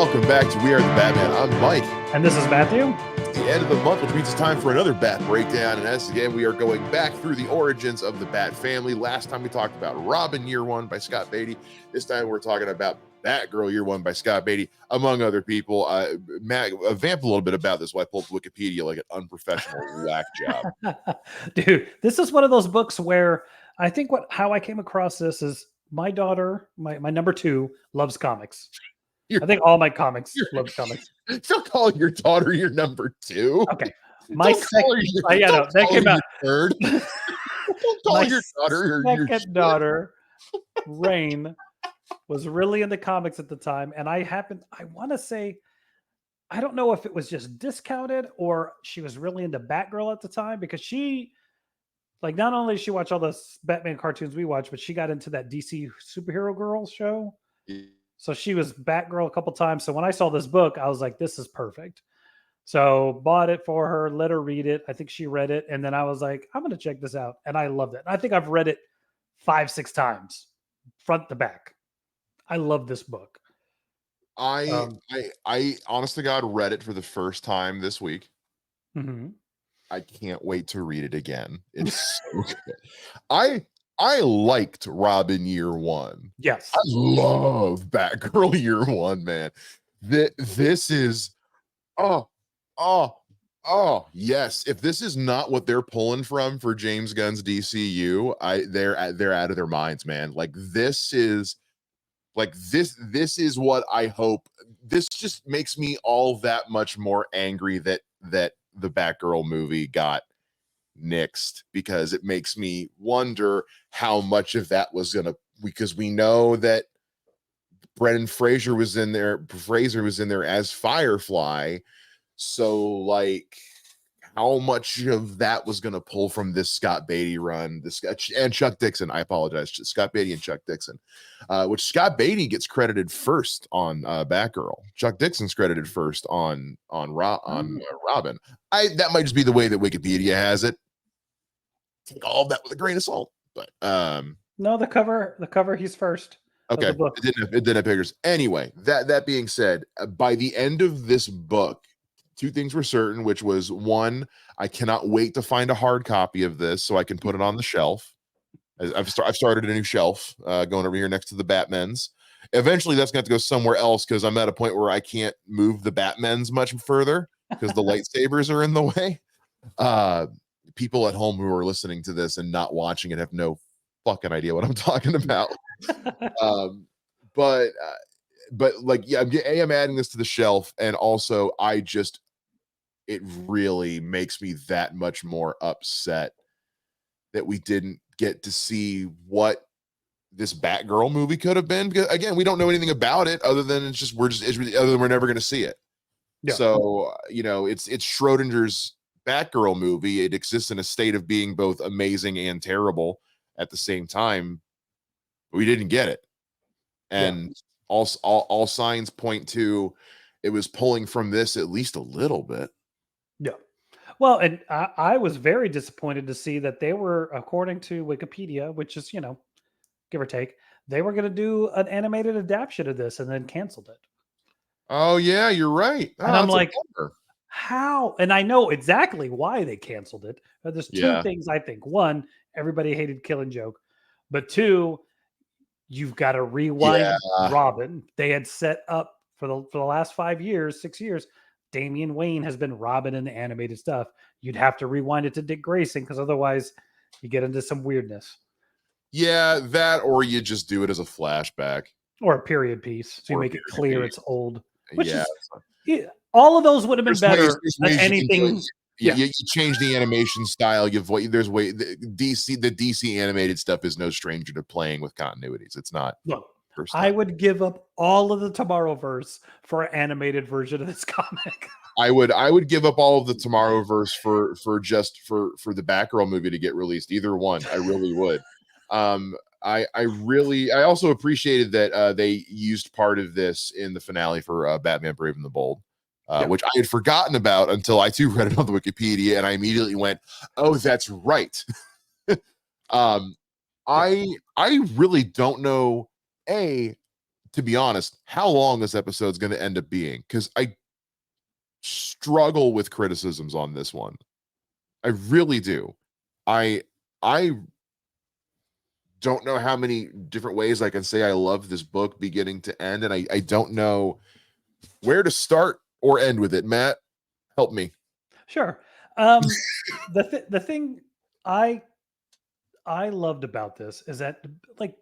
welcome back to We Are the Batman. I'm Mike. And this is Matthew. It's the end of the month, which means it's time for another Bat Breakdown. And as again, we are going back through the origins of the Bat family. Last time we talked about Robin Year One by Scott Beatty. This time we're talking about Batgirl Year One by Scott Beatty, among other people. Matt, vamp a little bit about this while I pull up Wikipedia like an unprofessional whack job. Dude, this is one of those books where I think how I came across this is my daughter, my number two, loves comics. I think all my comics love comics. Don't call your daughter your number two. Okay. My third. Don't call your daughter your second daughter, Rain, was really into comics at the time. And I want to say, I don't know if it was just discounted or she was really into Batgirl at the time, because she, like, not only did she watch all the Batman cartoons we watch, but she got into that DC Superhero Girls show. So she was Batgirl a couple times. So when I saw this book, I was like, this is perfect. So bought it for her, let her read it. I think she read it. And then I was like, I'm going to check this out. And I loved it. I think I've read it 5-6 times, front to back. I love this book. I honest to God read it for the first time this week. Mm-hmm. I can't wait to read it again. It's so good. I liked Robin Year One. Yes. I love Batgirl Year One, man. This is yes. If this is not what they're pulling from for James Gunn's DCU, they're out of their minds, man. Like this is what I hope. This just makes me all that much more angry that the Batgirl movie got nixed, because it makes me wonder how much of that was gonna, because we know that Brendan Fraser was in there as Firefly, so like how much of that was gonna pull from this Scott Beatty run, and Chuck Dixon. I apologize, Scott Beatty and Chuck Dixon, which Scott Beatty gets credited first on Batgirl. Chuck Dixon's credited first on Robin. That might just be the way that Wikipedia has it. Take all of that with a grain of salt, but no, the cover he's first. Okay, it didn't have pictures. Anyway, that being said, by the end of this book, two things were certain, which was, one, I cannot wait to find a hard copy of this so I can put it on the shelf. I've started a new shelf going over here next to the Batmans. Eventually, that's going to have to go somewhere else, because I'm at a point where I can't move the Batmans much further because the lightsabers are in the way. People at home who are listening to this and not watching it have no fucking idea what I'm talking about. But like, yeah, I'm adding this to the shelf, and also it really makes me that much more upset that we didn't get to see what this Batgirl movie could have been, because again, we don't know anything about it other than we're never going to see it. Yeah. So it's Schrodinger's Batgirl movie. It exists in a state of being both amazing and terrible at the same time. We didn't get it, and all signs point to it was pulling from this at least a little bit. Yeah. Well, and I was very disappointed to see that they were, according to Wikipedia, which is, give or take, they were going to do an animated adaptation of this and then canceled it. Oh yeah, you're right. And I'm like, how? And I know exactly why they canceled it. But there's two things, I think. One, everybody hated Killing Joke. But two, you've got to rewind Robin. They had set up for the last 6 years, Damian Wayne has been Robin in the animated stuff. You'd have to rewind it to Dick Grayson, because otherwise you get into some weirdness. Yeah, that, or you just do it as a flashback. Or a period piece. So you make it clear it's old. All of those would have been better than anything. You change the animation style. The DC animated stuff is no stranger to playing with continuities. It's not. Look, I would give up all of the Tomorrowverse for an animated version of this comic. I would give up all of the Tomorrowverse for the Batgirl movie to get released. Either one, I really would. I also appreciated that they used part of this in the finale for Batman Brave and the Bold. Which I had forgotten about until I too read it on the Wikipedia, and I immediately went, "Oh, that's right." I really don't know. To to be honest, how long this episode's going to end up being, because I struggle with criticisms on this one. I really do. I don't know how many different ways I can say I love this book beginning to end, and I don't know where to start or end with it. Matt, help me. Sure. The thing I I loved about this is that, like,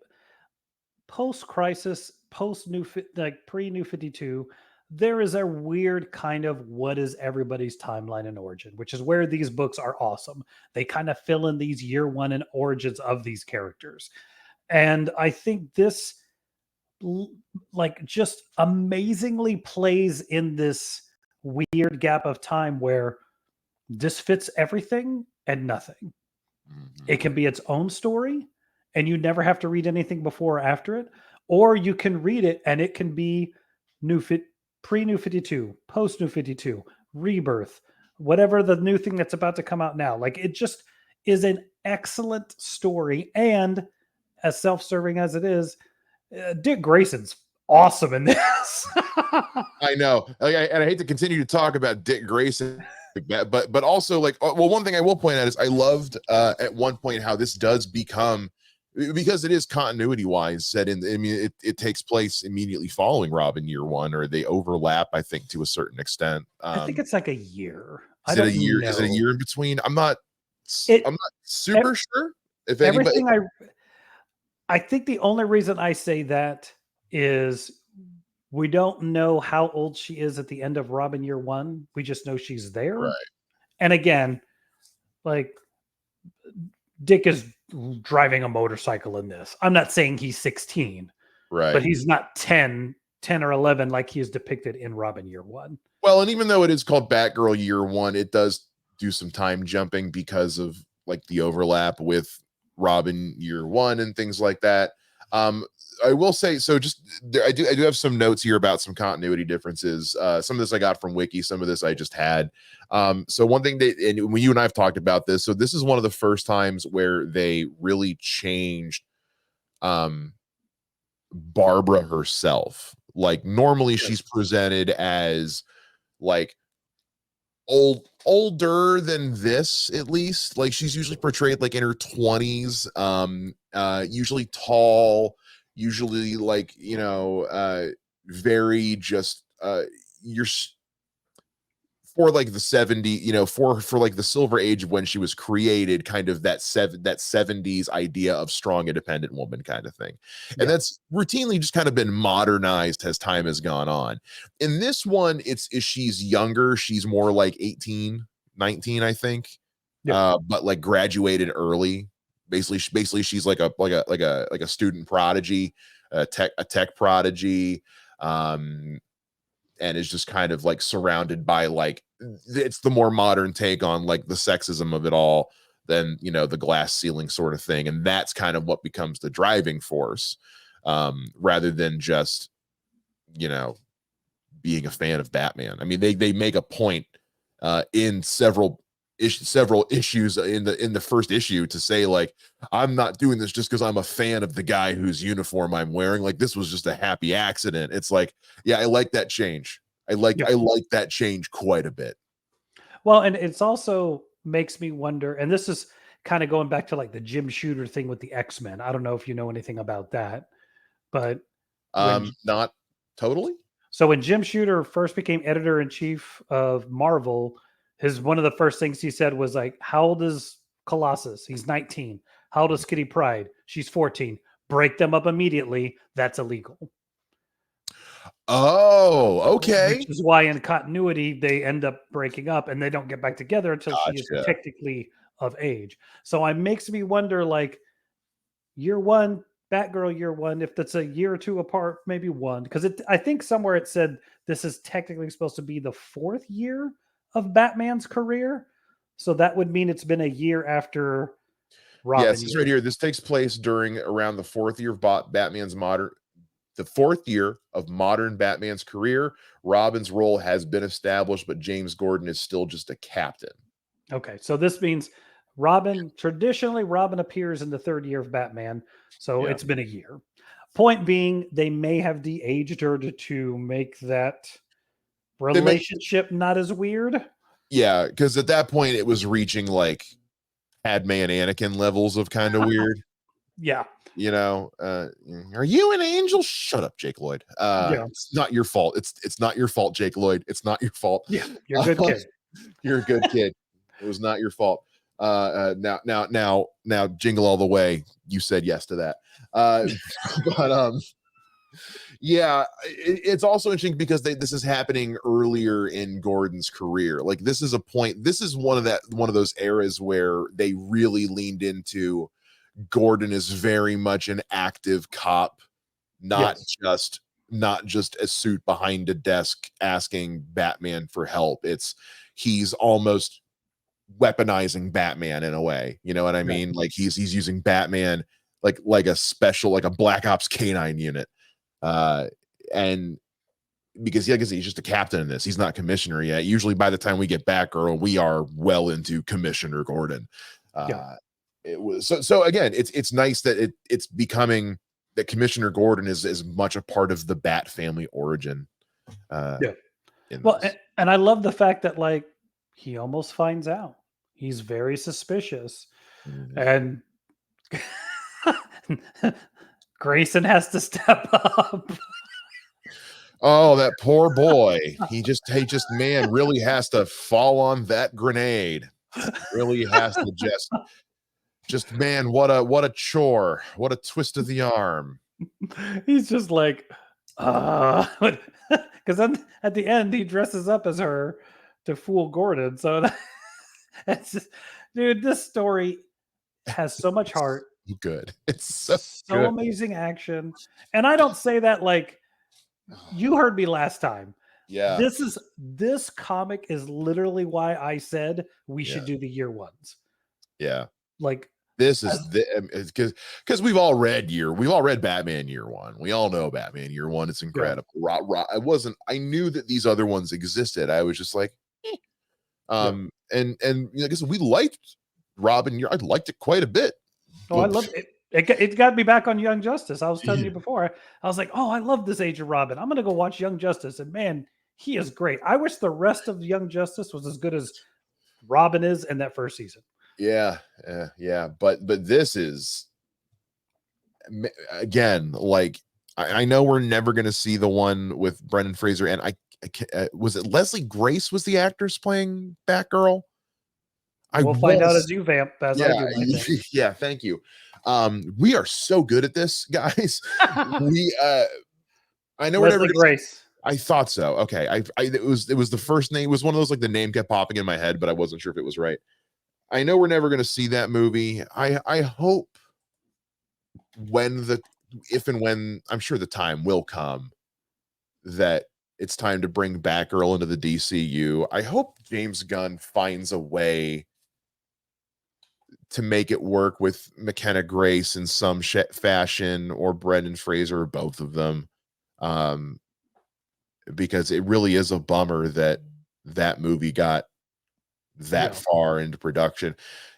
post crisis, post like pre New 52, there is a weird kind of what is everybody's timeline and origin, which is where these books are awesome. They kind of fill in these year one and origins of these characters. And I think this like just amazingly plays in this weird gap of time where this fits everything and nothing. It can be its own story, and you never have to read anything before or after it, or you can read it and it can be new fit pre New 52, post New 52, rebirth, whatever the new thing that's about to come out now. Like it just is an excellent story, and as self-serving as it is, Dick Grayson's awesome in this. I know, and I hate to continue to talk about Dick Grayson like that, but also like, well, one thing I will point out is I loved at one point how this does become, because it is continuity wise set in. I mean, it takes place immediately following Robin year one, or they overlap, I think, to a certain extent. I think it's like a year. I Is it a don't year? know. Is it a year in between? I'm not It super sure if anybody. everything I think the only reason I say that is we don't know how old she is at the end of Robin year one. We just know she's there. Right. And again, like Dick is driving a motorcycle in this. I'm not saying he's 16, Right. but he's not 10 or 11 like he is depicted in Robin year one. Well, and even though it is called Batgirl year one, it does do some time jumping because of like the overlap with Robin year one and things like that. I will say, so just I do have some notes here about some continuity differences. Some of this I got from Wiki, some of this I just had. So one thing that, and when you and I have talked about this, so this is one of the first times where they really changed Barbara herself. Like normally she's presented as like older than this, at least. Like she's usually portrayed like in her 20s, usually tall, usually like, very just you're for like the 70, for like the silver age of when she was created, kind of that 70s idea of strong independent woman kind of thing. And that's routinely just kind of been modernized as time has gone on. In this one, is she's younger, she's more like 18, 19, I think. But like graduated early. Basically she's like a student prodigy, a tech prodigy. And is just kind of like surrounded by like, it's the more modern take on like the sexism of it all than the glass ceiling sort of thing, and that's kind of what becomes the driving force, rather than just being a fan of Batman. I mean, they make a point in several issues in the first issue to say like, I'm not doing this just because I'm a fan of the guy whose uniform I'm wearing. Like this was just a happy accident. It's like, yeah, I like that change. I like that change quite a bit. Well, and it's also makes me wonder, and this is kind of going back to like the Jim Shooter thing with the X-Men. I don't know if you know anything about that, but not totally. So when Jim Shooter first became editor in chief of Marvel, one of the first things he said was like, "How old is Colossus? He's 19. How old is Kitty Pryde? She's 14. Break them up immediately. That's illegal." Oh, okay. Which is why in continuity they end up breaking up and they don't get back together until she is technically of age. So it makes me wonder, like, year one, Batgirl year one, if that's a year or two apart, maybe one, because I think somewhere it said this is technically supposed to be the 4th year of Batman's career, so that would mean it's been a year after Robin. Yes, it's right here. This takes place during around the 4th year of the 4th year of modern Batman's career. Robin's role has been established, but James Gordon is still just a captain. Okay, so this means traditionally Robin appears in the 3rd year of Batman, so it's been a year. Point being, they may have de-aged her to make that They make relationship not as weird. Yeah, because at that point it was reaching like Padme and Anakin levels of kind of weird. Yeah. Are you an angel? Shut up, Jake Lloyd. Yeah. It's not your fault. It's not your fault, Jake Lloyd. It's not your fault. Yeah. You're a good kid. You're a good kid. It was not your fault. Now, jingle all the way. You said yes to that. But yeah, it's also interesting because this is happening earlier in Gordon's career. Like this is a point. This is one of those eras where they really leaned into Gordon is very much an active cop, not just a suit behind a desk asking Batman for help. He's almost weaponizing Batman in a way. You know what I mean? Like he's using Batman like a special, like a Black Ops K9 unit. And because like I said, he's just a captain in this. He's not commissioner yet. Usually by the time we get Batgirl, we are well into Commissioner Gordon. It was so again, it's nice that it's becoming that Commissioner Gordon is as much a part of the Bat family origin. Well, and I love the fact that like he almost finds out. He's very suspicious. And Grayson has to step up. Oh, that poor boy. He just man really has to fall on that grenade. Really has to just man, what a chore. What a twist of the arm. He's just like, because then at the end he dresses up as her to fool Gordon. So that's just, dude, this story has so much heart. Good. It's so good. Amazing action. And I don't say that like you heard me last time. Yeah. This comic is literally why I said we should do the year ones. Yeah. Like this is because we've all read Batman Year One. We all know Batman Year One. It's incredible. I knew that these other ones existed. I was just like, and I guess we liked Robin. I liked it quite a bit. Oh, I loved it. It got me back on Young Justice. I was telling you before. I was like, oh, I love this Age of Robin. I'm gonna go watch Young Justice, and man, he is great. I wish the rest of Young Justice was as good as Robin is in that first season. Yeah. But this is again, like I know we're never going to see the one with Brendan Fraser, and I was it Leslie Grace was the actress playing Batgirl. We'll find out as you vamp as I do. Yeah, thank you. We are so good at this, guys. I know we're never Grace. I thought so. Okay, it was the first name. It was one of those like the name kept popping in my head, but I wasn't sure if it was right. I know we're never going to see that movie. I hope if and when I'm sure the time will come that it's time to bring Batgirl into the DCU. I hope James Gunn finds a way to make it work with McKenna Grace in some fashion, or Brendan Fraser, or both of them. Because it really is a bummer that movie got that far into production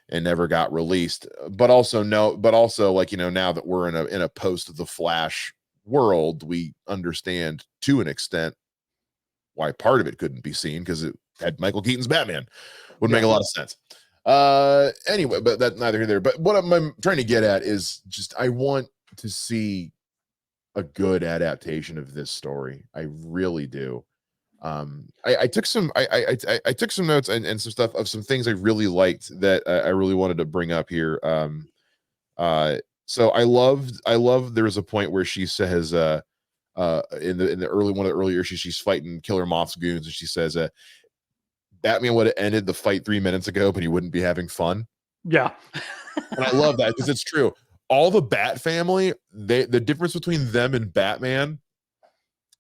and never got released. But also like, now that we're in a post the Flash world, we understand to an extent why part of it couldn't be seen, because it had Michael Keaton's Batman. Would make a lot of sense. Anyway, but that's neither here nor there. But what I'm trying to get at is just I want to see a good adaptation of this story. I really do. I took some I took some notes and some stuff of some things I really liked that I really wanted to bring up here. So I love there was a point where she says in the early one of the earlier she's fighting Killer Moth's goons, and she says Batman would have ended the fight 3 minutes ago, but he wouldn't be having fun. Yeah. And I love that because it's true. All the Bat family, the difference between them and Batman,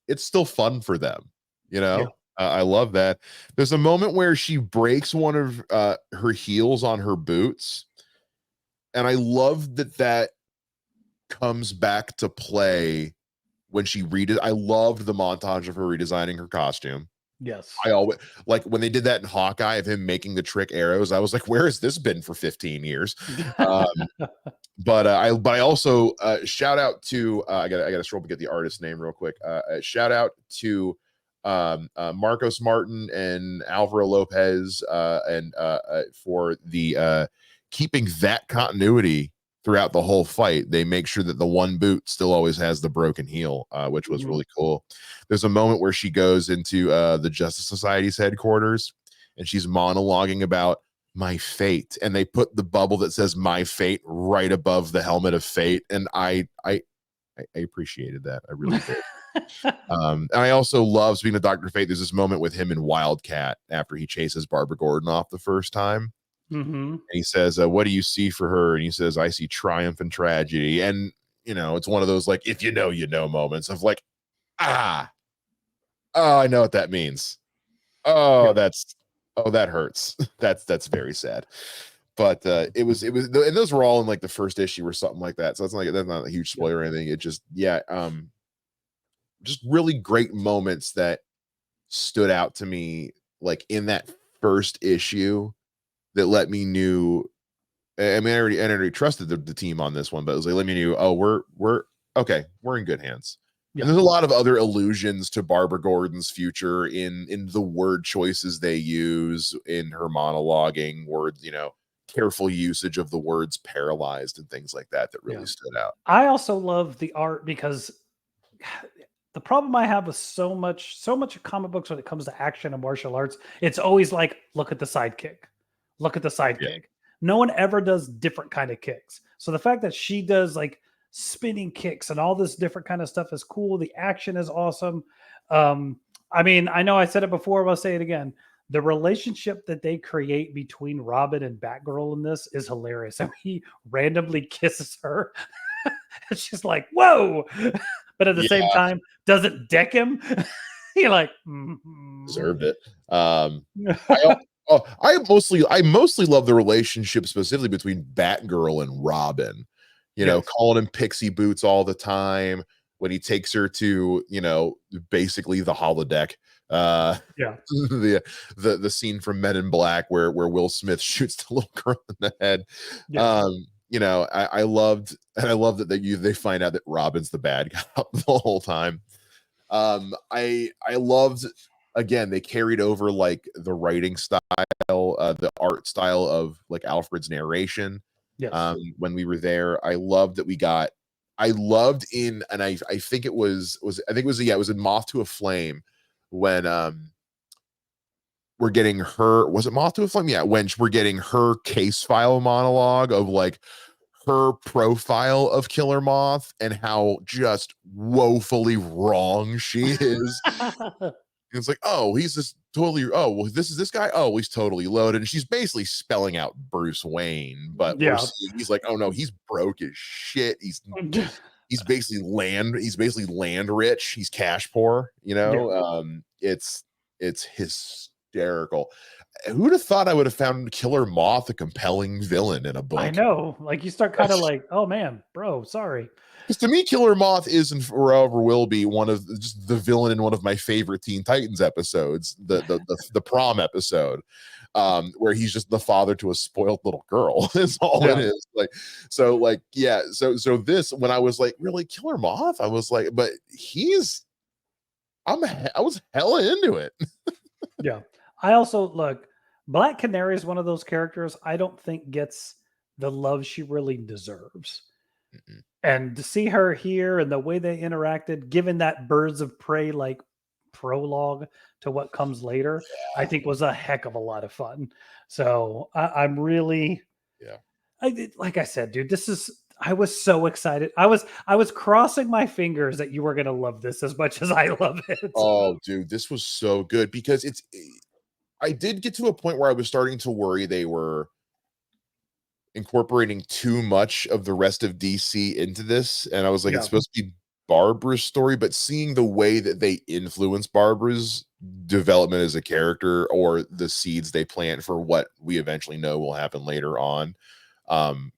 it's still fun for them. I love that. There's a moment where she breaks one of her heels on her boots, and I love that comes back to play when she I loved the montage of her redesigning her costume. Yes. I always like when they did that in Hawkeye of him making the trick arrows. I was like, where has this been for 15 years? Um, but I also shout out to I gotta scroll up and get the artist name real quick. Shout out to Marcos Martin and Alvaro Lopez and for the keeping that continuity throughout the whole fight. They make sure that the one boot still always has the broken heel, which was Mhm. really cool. There's a moment where she goes into the Justice Society's headquarters and she's monologuing about my fate, and they put the bubble that says my fate right above the helmet of fate, and I appreciated that. I really did. And I also love, speaking of Dr. Fate, there's this moment with him and Wildcat after he chases Barbara Gordon off the first time. Mhm. And he says, what do you see for her? And he says, I see triumph and tragedy. And, it's one of those, like, if you know moments of like, ah, oh, I know what that means. Oh, Yeah. that hurts. That's very sad. But it was and those were all in like the first issue or something like that. So that's not a huge Yeah. spoiler or anything. It just, yeah, just really great moments that stood out to me like in that first issue that let me knew. I mean, I already trusted the team on this one, but it was like let me knew, oh, we're okay, we're in good hands. And Yeah. there's a lot of other allusions to Barbara Gordon's future in the word choices they use in her monologuing, words, careful usage of the words paralyzed and things like that Yeah. really stood out. I also love the art because the problem I have with so much comic books when it comes to action and martial arts, it's always like, look at the sidekick. Look at the Yeah. sidekick. No one ever does different kind of kicks. So the fact that she does like spinning kicks and all this different kind of stuff is cool. The action is awesome. I mean, I know I said it before, but I'll say it again. The relationship that they create between Robin and Batgirl in this is hilarious. I mean, he randomly kisses her. And she's like, whoa. But at the same Yeah, time, doesn't deck him. You're like, mm-hmm. deserved it. I I mostly love the relationship specifically between Batgirl and Robin. Yes. Calling him Pixie Boots all the time when he takes her to, basically the holodeck. Uh Yeah. the scene from Men in Black where Will Smith shoots the little girl in the head. Yes. I loved that they find out that Robin's the bad guy the whole time. I loved, again, they carried over like the writing style, the art style of like Alfred's narration. Yes. When we were there, I loved in, and I think it was in Moth to a Flame when we're getting her, was it Moth to a Flame? Yeah, when we're getting her case file monologue of like her profile of Killer Moth and how just woefully wrong she is. And it's like, oh, he's just totally, oh, well, this is this guy. Oh, he's totally loaded. And she's basically spelling out Bruce Wayne, but we're Yeah. seeing he's like, oh no, he's broke as shit. He's basically land rich. He's cash poor, Yeah. it's hysterical. Who'd have thought I would have found Killer Moth a compelling villain in a I book? know. Like you start kind of like, oh man, bro, sorry. Because to me, Killer Moth is and forever will be one of just the villain in one of my favorite Teen Titans episodes, the prom episode, where he's just the father to a spoiled little girl. Is all it Yeah. is. Like yeah. So this, when I was like, really, Killer Moth, I was like, but I was hella into it. Yeah. I also look, Black Canary is one of those characters I don't think gets the love she really deserves. Mm-mm. And to see her here and the way they interacted, given that Birds of Prey like prologue to what comes later, I think was a heck of a lot of fun. So I'm really, Yeah. like I said, dude, this is. I was so excited. I was crossing my fingers that you were gonna love this as much as I love it. Oh, dude, this was so good because I did get to a point where I was starting to worry they were incorporating too much of the rest of DC into this. And I was like, it's Yeah, supposed to be Barbara's story, but seeing the way that they influence Barbara's development as a character or the seeds they plant for what we eventually know will happen later on, um,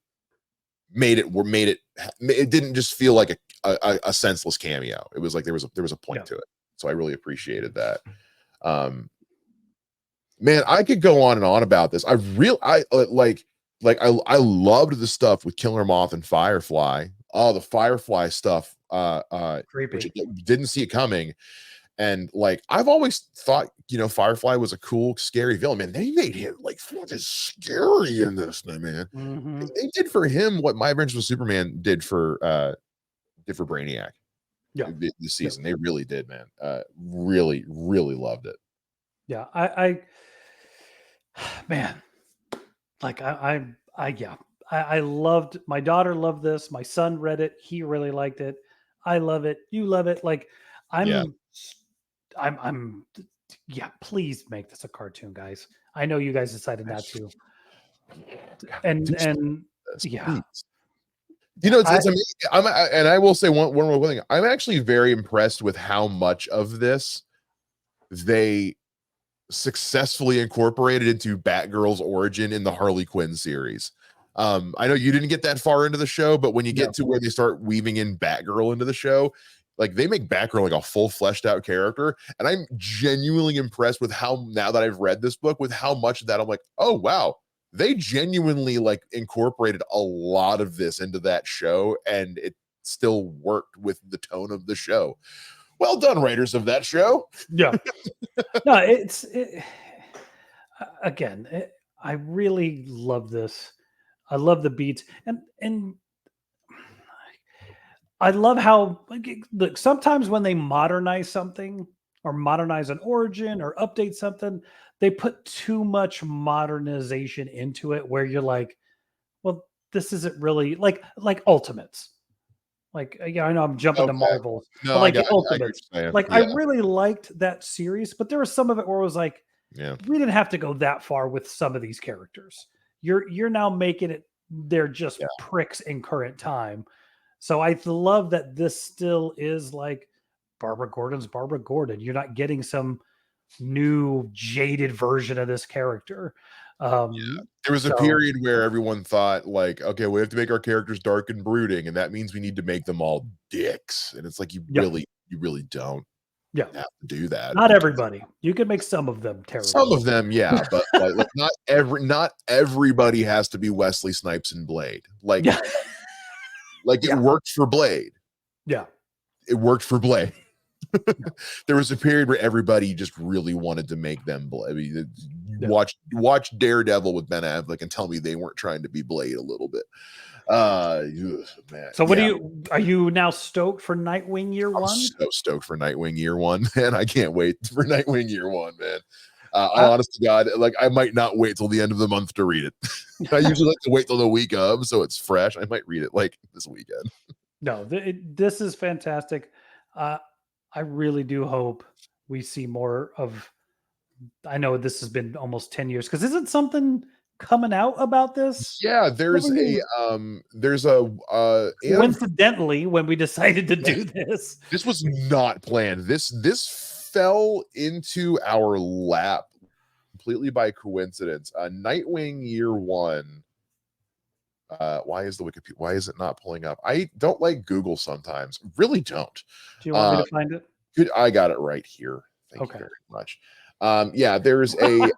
it didn't just feel like a senseless cameo. It was like there was a point yeah. to it. So I really appreciated that. Um, man, I could go on and on about this. I loved the stuff with Killer Moth and Firefly. Oh, the Firefly stuff, which Creepy. didn't see it coming. And like I've always thought, Firefly was a cool, scary villain. Man, they made him like fucking scary in this, man. Hmm. They did for him what My Adventures with Superman did for Brainiac Yeah. this Yeah. season. They really did, man. Really, really loved it. Yeah. I man, like yeah. I loved, my daughter loved this. My son read it. He really liked it. I love it. You love it. Like Yeah. I'm I'm yeah, please make this a cartoon, guys. I know you guys decided not to. God, And do something and with this, yeah. please. Yeah. It's amazing. And I will say one more thing. I'm actually very impressed with how much of this they successfully incorporated into Batgirl's origin in the Harley Quinn series. I know you didn't get that far into the show, but when you No. get to where they start weaving in Batgirl into the show, like they make Batgirl like a full fleshed out character. And I'm genuinely impressed with how, now that I've read this book, with how much of that I'm like, oh wow, they genuinely like incorporated a lot of this into that show, and it still worked with the tone of the show. Well done, writers of that show. Yeah. No, again, I really love this. I love the beats, and I love how, like, look, sometimes when they modernize something or modernize an origin or update something, they put too much modernization into it where you're like, well, this isn't really like Ultimates. Like, yeah, I know I'm jumping to Okay. Marvels, No, but I like got the I get what Ultimates, you're saying. like I Yeah, really liked that series, but there was some of it where it was like, yeah, we didn't have to go that far with some of these characters. You're now making it, they're just yeah. pricks in current time. So I love that this still is like Barbara Gordon's Barbara Gordon. You're not getting some new jaded version of this character. There was a So period where everyone thought like, okay, we have to make our characters dark and brooding, and that means we need to make them all dicks. And it's like yeah, you really don't yeah. have to do that. Not You can, everybody. You can make some of them some terrible. of them, yeah, but like not everybody has to be Wesley Snipes and Blade. Yeah, Like it yeah, worked for Blade. yeah, It worked for Blade. yeah, There was a period where everybody just really wanted to make them Blade. I mean, yeah. watch Daredevil with Ben Affleck and tell me they weren't trying to be Blade a little bit. Man, So what yeah. are you now stoked for Nightwing year I'm one? so stoked for Nightwing year one, man. I can't wait for Nightwing year one, man. I I, honest to God, like I might not wait till the end of the month to read it. I usually like to wait till the week of, so it's fresh. I might read it like this weekend. no, this is fantastic. Uh, I really do hope we see more of. I know this has been almost 10 years because isn't something coming out about this Yeah, every year? there's a Coincidentally, when we decided to do this, this was not planned. This fell into our lap completely by coincidence. Nightwing year one. Why is the Wikipedia? Why is it not pulling up? I don't like Google sometimes. Really don't. do you want me Uh, to find it? good. I got it right here. Thank you Okay. very much. Yeah, there's uh,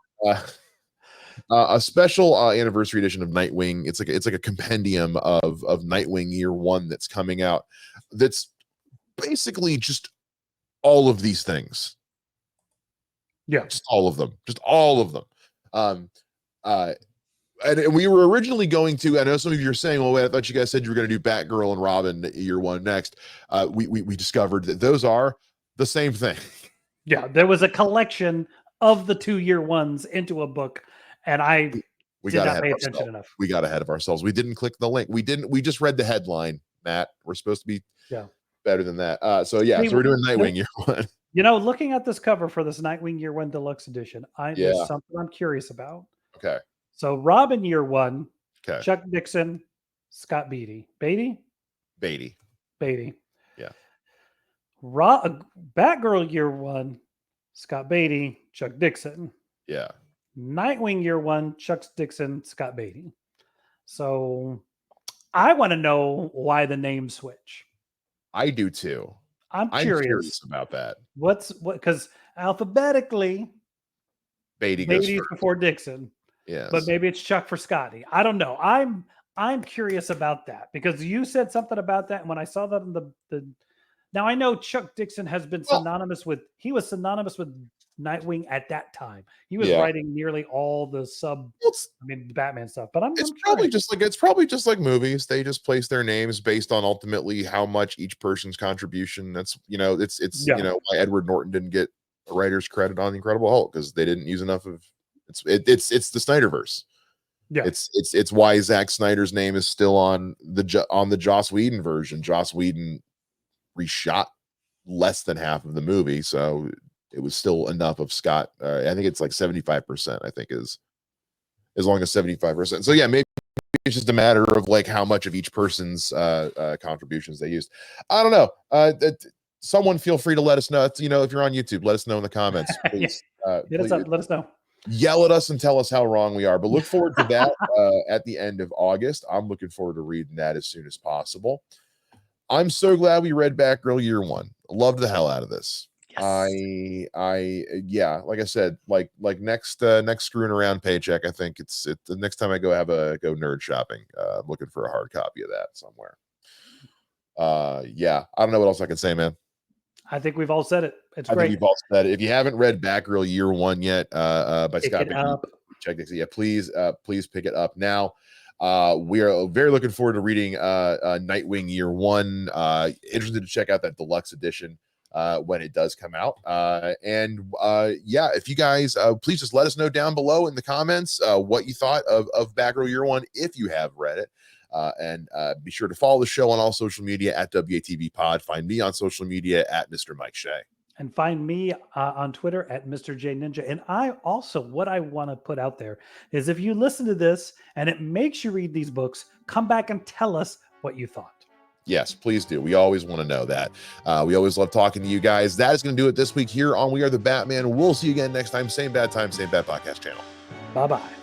a special anniversary edition of Nightwing. It's like a compendium of Nightwing year one that's coming out. That's basically just all of these things, Yeah. just all of them, just all of them. Um, uh, and we were originally going to. I know some of you are saying, "Well, wait, I thought you guys said you were going to do Batgirl and Robin year one next." We discovered that those are the same thing. Yeah. There was a collection of the 2 year ones into a book, and I We did got not ahead of pay attention ourselves. enough. We got ahead of ourselves. We didn't click the link. We didn't. We just read the headline. Matt, we're supposed to be Yeah. better than that. So yeah, Hey, so we're doing Nightwing year one. looking at this cover for this Nightwing Year One Deluxe Edition, there's Yeah. something I'm curious about. Okay. So Robin Year One, Okay. Chuck Dixon, Scott Beatty. Beatty. Yeah. Batgirl Year One, Scott Beatty, Chuck Dixon. Yeah. Nightwing Year One, Chuck Dixon, Scott Beatty. So I want to know why the name switch. I do too. I'm I'm curious. curious about that. What? Because alphabetically, Beatty goes Beatty's first. before Dixon, Yes. but maybe it's Chuck for Scotty. I don't know. I'm curious about that because you said something about that, and when I saw that in the now I know Chuck Dixon has been synonymous with Nightwing at that time. He was writing nearly all the the Batman stuff. But it's probably just like movies. They just place their names based on ultimately how much each person's contribution. That's it's why Edward Norton didn't get a writer's credit on the Incredible Hulk, because they didn't use enough of it's the Snyderverse. Yeah, it's why Zack Snyder's name is still on the Joss Whedon version. Joss Whedon reshot less than half of the movie, so it was still enough of Scott. I think it's like 75%. I think is as long as 75%. So yeah, maybe it's just a matter of like how much of each person's contributions they used. I don't know. Someone feel free to let us know. If you're on YouTube, let us know in the comments. Please, hit us up. Let us know. Yell at us and tell us how wrong we are. But look forward to that at the end of August. I'm looking forward to reading that as soon as possible. I'm so glad we read Batgirl Year One. Loved the hell out of this. Yes. Like I said, like next screwing around paycheck, I think it's the next time I go nerd shopping. I'm looking for a hard copy of that somewhere. I don't know what else I can say, man. I think we've all said it. It's great. I think we've all said it. If you haven't read Batgirl Year One yet, by Scott McNeil, check this. Yeah, please pick it up now. We are very looking forward to reading Nightwing Year One. Interested to check out that deluxe edition when it does come out. If you guys please just let us know down below in the comments what you thought of Batgirl Year One if you have read it. And be sure to follow the show on all social media at WATV Pod. Find me on social media at Mr. Mike Shea. And find me on Twitter at Mr. J Ninja. And I also, what I want to put out there is if you listen to this and it makes you read these books, come back and tell us what you thought. Yes, please do. We always want to know that. We always love talking to you guys. That is going to do it this week here on We Are the Batman. We'll see you again next time. Same bad time, same bad podcast channel. Bye-bye.